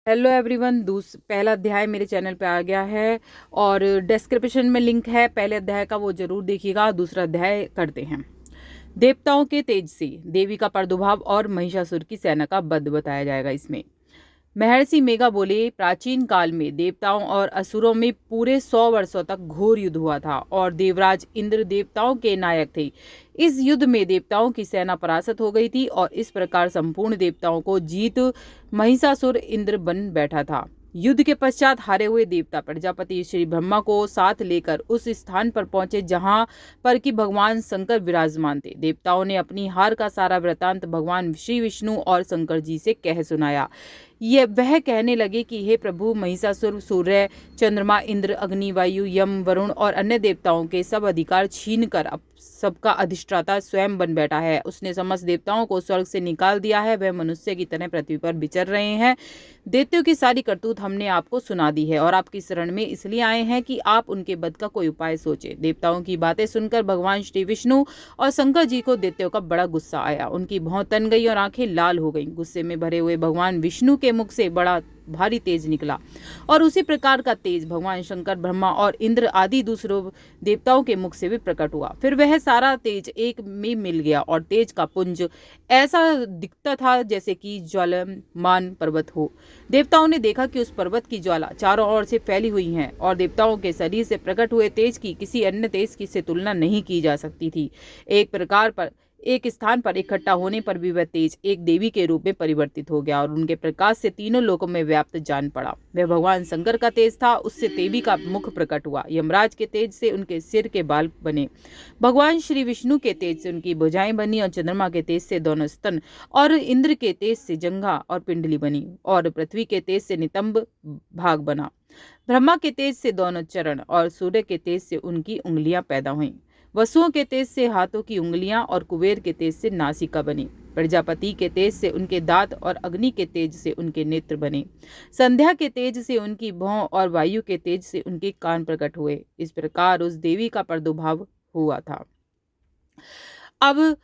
Hello everyone, पहला अध्याय मेरे चैनल पे आ गया है और डिस्क्रिप्शन में लिंक है। पहले अध्याय का वो जरूर देखिएगा। दूसरा अध्याय करते हैं। देवताओं के तेज से देवी का प्रादुर्भाव और महिषासुर की सेना का वध बताया जाएगा इसमें। महर्षि मेघा बोले, प्राचीन काल में देवताओं और असुरों में पूरे 100 वर्षों तक घोर युद्ध हुआ था और देवराज इंद्र देवताओं के नायक थे। इस युद्ध में देवताओं की सेना परास्त हो गई थी और इस प्रकार संपूर्ण देवताओं को जीत महिषासुर इंद्र बन बैठा था। युद्ध के पश्चात हारे हुए देवता प्रजापति श्री ब्रह्मा को साथ लेकर उस स्थान पर पहुंचे जहां पर कि भगवान शंकर विराजमान थे। देवताओं ने अपनी हार का सारा वृतांत भगवान श्री विष्णु और शंकर जी से कह सुनाया। वह कहने लगे कि हे प्रभु, महिषासुर सूर्य, चंद्रमा, इंद्र, अग्नि, वायु, यम, वरुण और अन्य देवताओं के सब अधिकार छीन कर अब सबका अधिष्ठाता स्वयं बन बैठा है। उसने समस्त देवताओं को स्वर्ग से निकाल दिया है। वह मनुष्य की तरह पृथ्वी पर विचर रहे हैं। दैत्यों की सारी करतूत हमने आपको सुना दी है और आपकी शरण में इसलिए आए हैं कि आप उनके वध का कोई उपाय सोचे। देवताओं की बातें सुनकर भगवान श्री विष्णु और शंकर जी को दैत्यों का बड़ा गुस्सा आया। उनकी भौं तन गई और आंखें लाल हो गईं। गुस्से में भरे हुए भगवान विष्णु के मुख से बड़ा भारी तेज निकला और उसी प्रकार का तेज भगवान शंकर, ब्रह्मा और इंद्र आदि दूसरों देवताओं के मुख से भी प्रकट हुआ। फिर वह सारा तेज एक में मिल गया और तेज का पुंज ऐसा दिखता था जैसे कि ज्वालामान पर्वत हो। देवताओं ने देखा कि उस पर्वत की ज्वाला चारों ओर से फैली हुई है और देवताओं के शरीर से प्रकट हुए तेज की किसी अन्य तेज की से तुलना नहीं की जा सकती थी। एक स्थान पर इकट्ठा होने पर भी वह तेज एक देवी के रूप में परिवर्तित हो गया और उनके प्रकाश से तीनों लोकों में व्याप्त जान पड़ा। वह भगवान शंकर का तेज था। उससे देवी का मुख प्रकट हुआ। यमराज के तेज से उनके सिर के बाल बने। भगवान श्री विष्णु के तेज से उनकी भुजाएं बनी और चंद्रमा के तेज से दोनों स्तन और इंद्र के तेज से जंघा और पिंडली बनी और पृथ्वी के तेज से नितंब भाग बना। ब्रह्मा के तेज से दोनों चरण और सूर्य के तेज से उनकी उंगलियां पैदा हुईं। वसुओं के तेज से हाथों की उंगलियां और कुबेर के तेज से नासिका बनी। प्रजापति के तेज से उनके दांत और अग्नि के तेज से उनके नेत्र बने। संध्या के तेज से उनकी भौं और वायु के तेज से उनके कान प्रकट हुए। इस प्रकार उस देवी का प्रादुर्भाव हुआ था। अब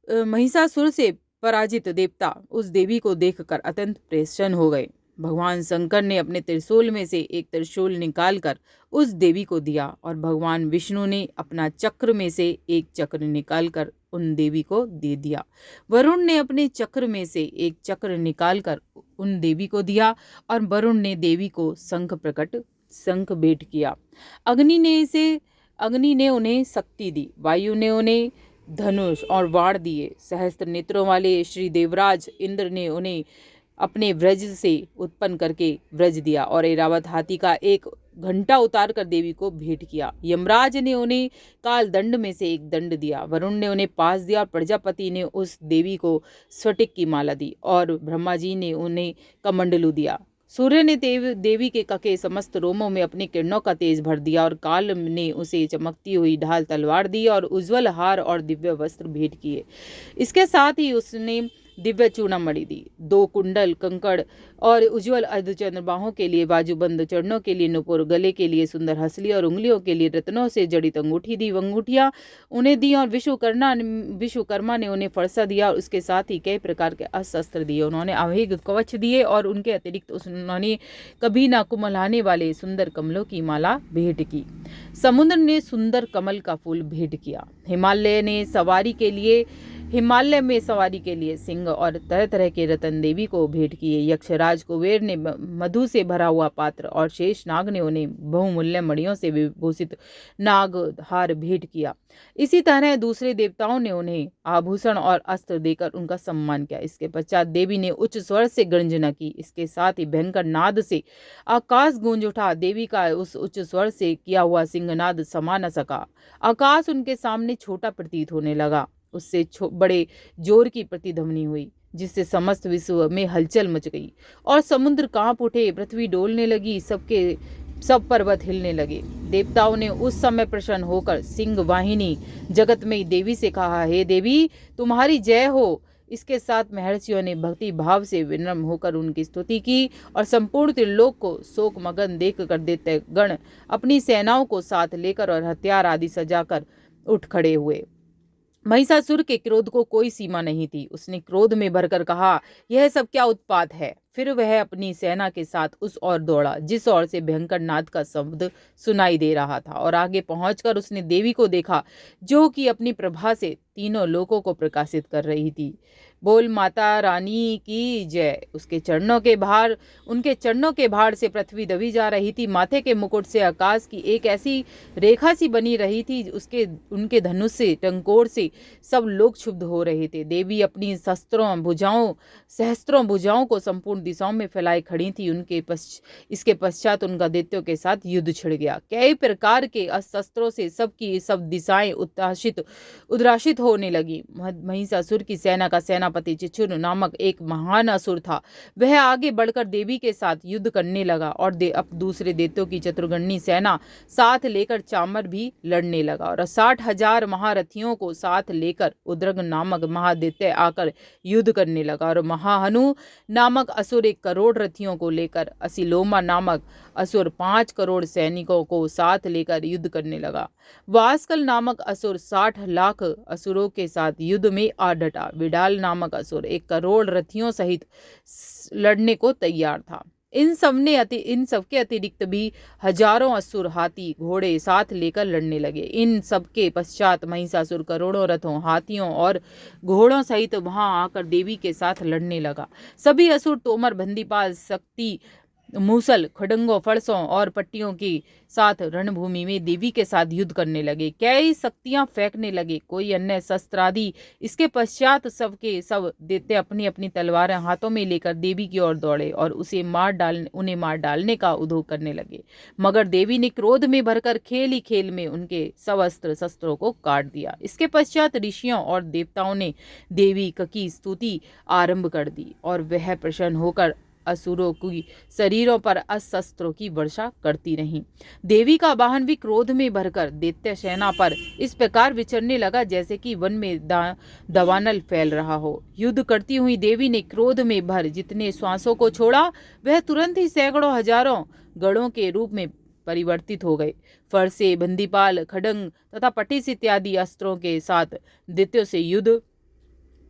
महिषासुर से पराजित देवता उस देवी को देखकर अत्यंत प्रसन्न हो गए। भगवान शंकर ने अपने त्रिशूल में से एक त्रिशूल निकालकर उस देवी को दिया और भगवान विष्णु ने अपना चक्र में से एक चक्र निकालकर उन देवी को दे दिया। वरुण ने अपने चक्र में से एक चक्र निकालकर उन देवी को दिया और वरुण ने देवी को शंख भेंट किया। अग्नि ने उन्हें शक्ति दी। वायु ने उन्हें धनुष और बाण दिए। सहस्त्र नेत्रों वाले श्री देवराज इंद्र ने उन्हें अपने व्रज से उत्पन्न करके व्रज दिया और ऐरावत हाथी का एक घंटा उतार कर देवी को भेंट किया। यमराज ने उन्हें काल दंड में से एक दंड दिया। वरुण ने उन्हें पास दिया और प्रजापति ने उस देवी को स्फटिक की माला दी और ब्रह्मा जी ने उन्हें कमंडलू दिया। सूर्य ने देवी के कके समस्त रोमों में अपनी किरणों का तेज भर दिया और काल ने उसे चमकती हुई ढाल तलवार दी और उज्जवल हार और दिव्य वस्त्र भेंट किए। इसके साथ ही उसने दिव्य चूड़ामणि दी, 2 कुंडल, कंकड़ और उज्जवल अर्धचंद्रबाहों के लिए बाजूबंद, चरणों के लिए नुपुर, गले के लिए सुंदर हंसली और उंगलियों के लिए रत्नों से जड़ित अंगूठी दी। अंगूठियां उन्हें दी और विश्वकर्मा ने उन्हें फरसा दिया और उसके साथ ही कई प्रकार के अस्त्र दिए। उन्होंने अभेद कवच दिए और उनके अतिरिक्त उन्होंने कभी ना कुमलाने वाले सुंदर कमलों की माला भेंट की। समुद्र ने सुंदर कमल का फूल भेंट किया। हिमालय में सवारी के लिए सिंह और तरह तरह के रतन देवी को भेंट किए। यक्षराज कुबेर ने मधु से भरा हुआ पात्र और शेष नाग ने उन्हें बहुमूल्य मणियों से विभूषित नाग हार भेंट किया। इसी तरह दूसरे देवताओं ने उन्हें आभूषण और अस्त्र देकर उनका सम्मान किया। इसके पश्चात देवी ने उच्च स्वर से गर्जना की। इसके साथ ही भयंकर नाद से आकाश गूंज उठा। देवी का उस उच्च स्वर से किया हुआ सिंहनाद समा न सका। आकाश उनके सामने छोटा प्रतीत होने लगा। उससे बड़े जोर की प्रतिध्वनि हुई जिससे समस्त विश्व में हलचल मच गई और समुद्र कांप उठे, पृथ्वी डोलने लगी, सब पर्वत हिलने लगे। देवताओं ने उस समय प्रसन्न होकर सिंह वाहिनी जगत में देवी से कहा, हे देवी, तुम्हारी जय हो। इसके साथ महर्षियों ने भक्ति भाव से विनम्र होकर उनकी स्तुति की और संपूर्ण त्रिलोक को शोक मगन देख कर दैत्य गण अपनी सेनाओं को साथ लेकर और हथियार आदि सजाकर उठ खड़े हुए। महिषासुर के क्रोध को कोई सीमा नहीं थी। उसने क्रोध में भरकर कहा, यह सब क्या उत्पात है। फिर वह अपनी सेना के साथ उस ओर दौड़ा जिस ओर से भयंकर नाद का शब्द सुनाई दे रहा था, और आगे पहुंचकर उसने देवी को देखा जो कि अपनी प्रभा से तीनों लोकों को प्रकाशित कर रही थी। बोल माता रानी की जय। उनके चरणों के भार से पृथ्वी दबी जा रही थी। माथे के मुकुट से आकाश की एक ऐसी रेखा सी बनी रही थी, उनके धनुष से टंकोर से सब लोग क्षुब्ध हो रहे थे। देवी अपनी सहस्त्रों भुजाओं को संपूर्ण दिशाओं में फैलाए खड़ी थी। इसके पश्चात उनका दैत्यों के साथ युद्ध छिड़ गया। कई प्रकार के अस्त्रों से सब दिशाएं उद्राशित होने लगी। महिषासुर की सेना का सेनापति चिचुर नामक एक महान असुर था। वह आगे बढ़कर देवी के साथ युद्ध करने लगा और अब दूसरे दैत्यों की चतुर्गणी सेना साथ लेकर चामर भी लड़ने लगा, और 60,000 महारथियों को साथ लेकर उद्रग नामक महादैत्य आकर युद्ध करने लगा, और महाहनु नामक असुर 1 करोड़ रथियों को लेकर, असिलोमा नामक असुर 5 करोड़ सैनिकों को साथ लेकर युद्ध करने लगा। वास्कल नामक असुर 60 लाख असुरों के साथ युद्ध में आ डटा। विडाल नामक असुर 1 करोड़ रथियों सहित लड़ने को तैयार था। इन सब के अतिरिक्त भी हजारों असुर हाथी घोड़े साथ लेकर लड़ने लगे। इन सब के पश्चात महिषासुर करोड़ों रथों, हाथियों और घोड़ों सहित वहां आकर देवी के साथ लड़ने लगा। सभी असुर तोमर, बंदीपाल, शक्ति, मूसल, खड़ंगों, फरसों और पट्टियों के साथ रणभूमि में देवी के साथ युद्ध करने लगे। कई शक्तियां फेंकने लगे, कोई अन्य शस्त्र आदि। इसके पश्चात सब दैत्य अपनी अपनी तलवारें हाथों में लेकर देवी की ओर दौड़े और उन्हें मार डालने का उद्योग करने लगे। मगर देवी ने क्रोध में भरकर खेल ही खेल में उनके सब अस्त्र शस्त्रों को काट दिया। इसके पश्चात ऋषियों और देवताओं ने देवी की स्तुति आरंभ कर दी, और वह प्रसन्न होकर असुरों की शरीरों पर अस्त्रों की वर्षा करती रहीं। देवी का वाहन भी क्रोध में भरकर दैत्य सेना पर इस प्रकार विचरने लगा जैसे कि वन में दावानल फैल रहा हो। युद्ध करती हुई देवी ने क्रोध में भर जितने श्वासों को छोड़ा, वह तुरंत ही सैकड़ों हजारों गढ़ों के रूप में परिवर्तित हो गए। फरसे, बंदीपाल, खड़ंग तथा पटिस इत्यादि अस्त्रों के साथ दैत्यों से युद्ध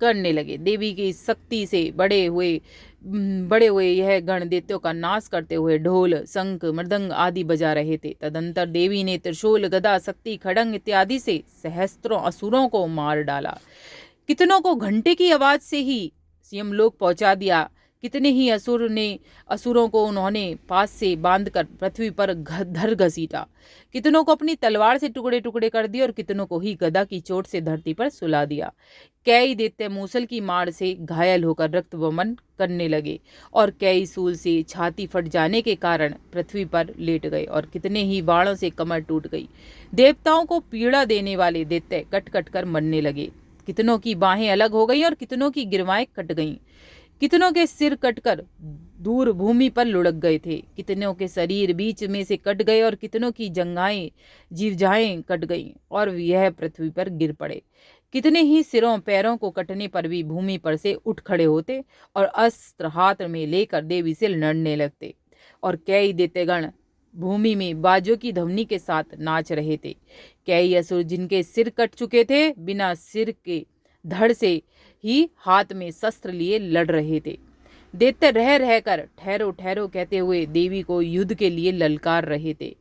करने लगे। देवी की शक्ति से बड़े हुए यह गण दैत्यों का नाश करते हुए ढोल, शंख, मृदंग आदि बजा रहे थे। तदंतर देवी ने त्रिशूल, गदा, शक्ति, खड़ंग इत्यादि से सहस्त्रों असुरों को मार डाला। कितनों को घंटे की आवाज से ही यमलोक पहुंचा दिया। कितने ही असुरों को उन्होंने पास से बांधकर पृथ्वी पर धर घसीटा। कितनों को अपनी तलवार से टुकड़े टुकड़े कर दिए और कितनों को ही गदा की चोट से धरती पर सुला दिया। कई दैत्य मूसल की मार से घायल होकर रक्त वमन करने लगे, और कई सूल से छाती फट जाने के कारण पृथ्वी पर लेट गए, और कितने ही बाणों से कमर टूट गई। देवताओं को पीड़ा देने वाले दैत्य कट कट कर मरने लगे। कितनों की बाहें अलग हो गईं और कितनों की गिरवाएं कट गईं। कितनों के सिर कटकर दूर भूमि पर लुढ़क गए थे। कितनों के शरीर बीच में से कट गए और कितनों की जीवजाएं कट गईं और यह पृथ्वी पर गिर पड़े। कितने ही सिरों पैरों को कटने पर भी भूमि पर से उठ खड़े होते और अस्त्र हाथ में लेकर देवी से लड़ने लगते, और कई दैत्यगण भूमि में बाजों की ध्वनि के साथ नाच रहे थे। कई असुर जिनके सिर कट चुके थे बिना सिर के धड़ से ही हाथ में शस्त्र लिए लड़ रहे थे। दैत्य रह रहकर ठहरो ठहरो कहते हुए देवी को युद्ध के लिए ललकार रहे थे।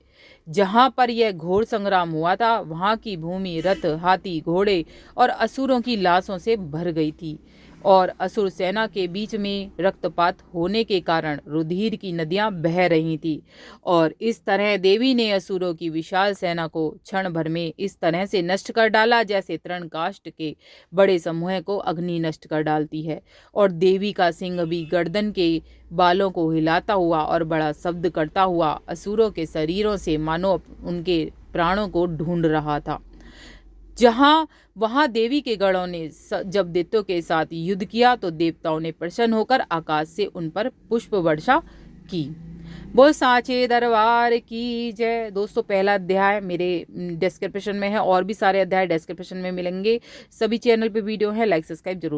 जहां पर यह घोर संग्राम हुआ था वहां की भूमि रथ, हाथी, घोड़े और असुरों की लाशों से भर गई थी, और असुर सेना के बीच में रक्तपात होने के कारण रुधिर की नदियां बह रही थी। और इस तरह देवी ने असुरों की विशाल सेना को क्षण भर में इस तरह से नष्ट कर डाला जैसे तृणकाष्ठ के बड़े समूह को अग्नि नष्ट कर डालती है। और देवी का सिंह भी गर्दन के बालों को हिलाता हुआ और बड़ा शब्द करता हुआ असुरों के शरीरों से मानो उनके प्राणों को ढूंढ रहा था। वहां देवी के गणों ने जब दैत्यों के साथ युद्ध किया तो देवताओं ने प्रसन्न होकर आकाश से उन पर पुष्प वर्षा की। बोल सांचे दरबार की जय। दोस्तों, पहला अध्याय मेरे डिस्क्रिप्शन में है, और भी सारे अध्याय डिस्क्रिप्शन में मिलेंगे। सभी चैनल पे वीडियो है, लाइक सब्सक्राइब जरूर।